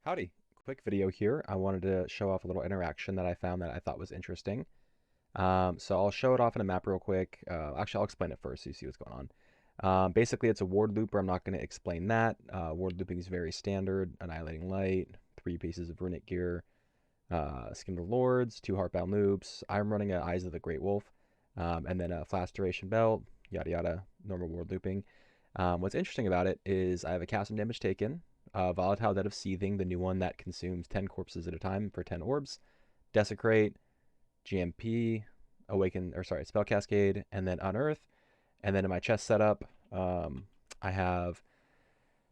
Howdy. Quick video here. I wanted to show off a little interaction that I found that I thought was interesting. So I'll show it off in a map real quick. Actually, I'll explain it first so you see what's going on. Basically, it's a ward looper. I'm not going to explain that. Ward looping is very standard. Annihilating Light, 3 pieces of runic gear, Skin of the Lords, 2 Heartbound loops. I'm running a Eyes of the Great Wolf, and then a Flash Duration Belt, yada yada, normal ward looping. What's interesting about it is I have a cast and damage taken, Volatile Debt of Seething, the new one that consumes 10 corpses at a time for 10 orbs, Desecrate, GMP, Spell Cascade, and then Unearth. And then in my chest setup, I have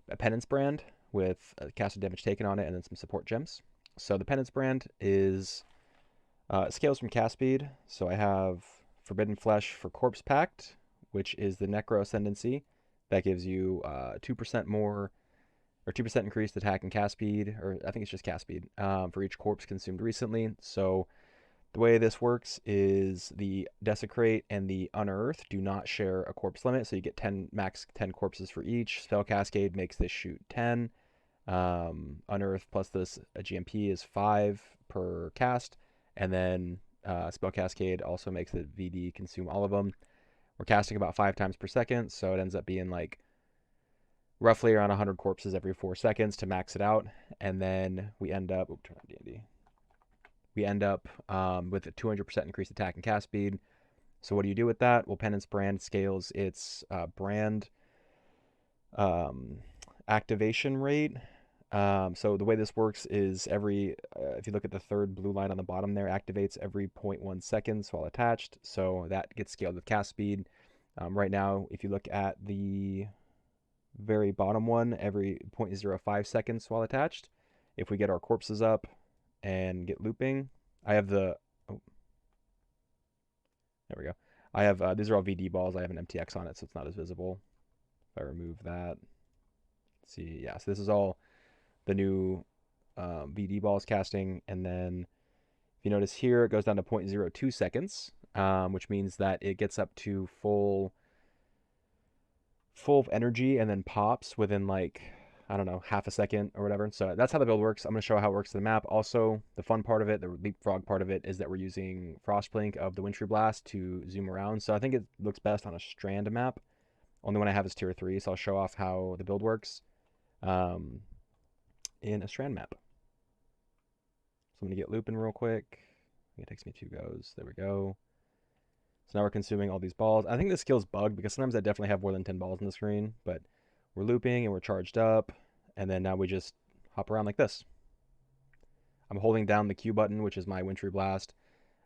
a Penance Brand with a cast and damage taken on it, and then some support gems. So the Penance Brand is scales from cast speed. So I have Forbidden Flesh for Corpse Pact, which is the Necro Ascendancy. That gives you 2% more, or 2% increased attack and cast speed, or I think it's just cast speed, for each corpse consumed recently. So the way this works is the Desecrate and the Unearth do not share a corpse limit, so you get max 10 corpses for each. Spell Cascade makes this shoot 10. Unearth plus this GMP is 5 per cast, and then Spell Cascade also makes the VD consume all of them. We're casting about 5 times per second, so it ends up being like roughly around 100 corpses every 4 seconds to max it out, and then we end up, turn on D&D. We end up with a 200% increased attack and cast speed. So what do you do with that? Well, Penance Brand scales its brand activation rate. So the way this works is if you look at the third blue line on the bottom there, activates every 0.1 seconds while attached. So that gets scaled with cast speed. Right now, if you look at the very bottom one, every 0.05 seconds while attached. If we get our corpses up and get looping, I have there we go. I have, these are all VD balls. I have an MTX on it, so it's not as visible. If I remove that, see, yeah, so this is all the new VD balls casting. And then if you notice here, it goes down to 0.02 seconds, which means that it gets up to full of energy and then pops within like, I don't know, half a second or whatever. So that's how the build works. I'm going to show how it works in the map. Also, the fun part of it, the leapfrog part of it, is that we're using Frostblink of the Wintry Blast to zoom around. So I think it looks best on a strand map. Only one I have is tier 3, so I'll show off how the build works in a strand map. So I'm going to get looping real quick. It takes me 2 goes. There we go. So now we're consuming all these balls. I think this skill's bugged because sometimes I definitely have more than 10 balls on the screen, but we're looping and we're charged up, and then now we just hop around like this. I'm holding down the Q button, which is my Wintry Blast.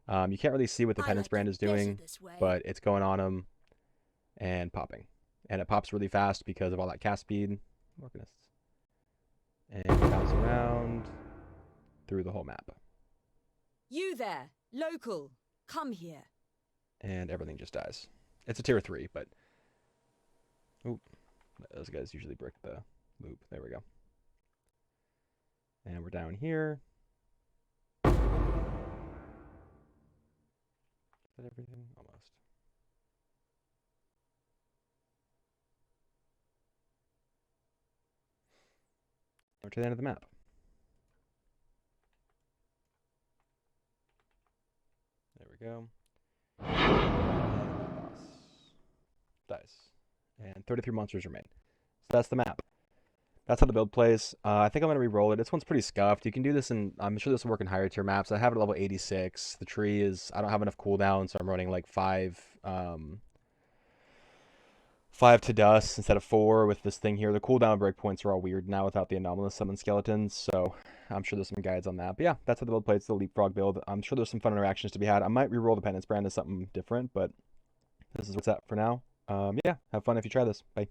You can't really see what the Penance Brand is doing, but it's going on them and popping. And it pops really fast because of all that cast speed. Organists. And bounce around through the whole map. You there, local, come here. And everything just dies. It's a tier 3, but oop, those guys usually brick the loop. There we go. And we're down here. Is that everything? Almost. We're to the end of the map. There we go. Boss dies. And 33 monsters remain. So that's the map. That's how the build plays. I think I'm going to re-roll it. This one's pretty scuffed. You can do this I'm sure this will work in higher tier maps. I have it at level 86. The tree is, I don't have enough cooldown, so I'm running like 5 to dust instead of 4 with this thing here. The cooldown breakpoints are all weird now without the anomalous summon skeletons, so I'm sure there's some guides on that. But yeah, that's how the build plays. It's the leapfrog build. I'm sure there's some fun interactions to be had. I might re-roll the Penance Brand as something different, but this is what's up for now. Yeah, have fun if you try this. Bye.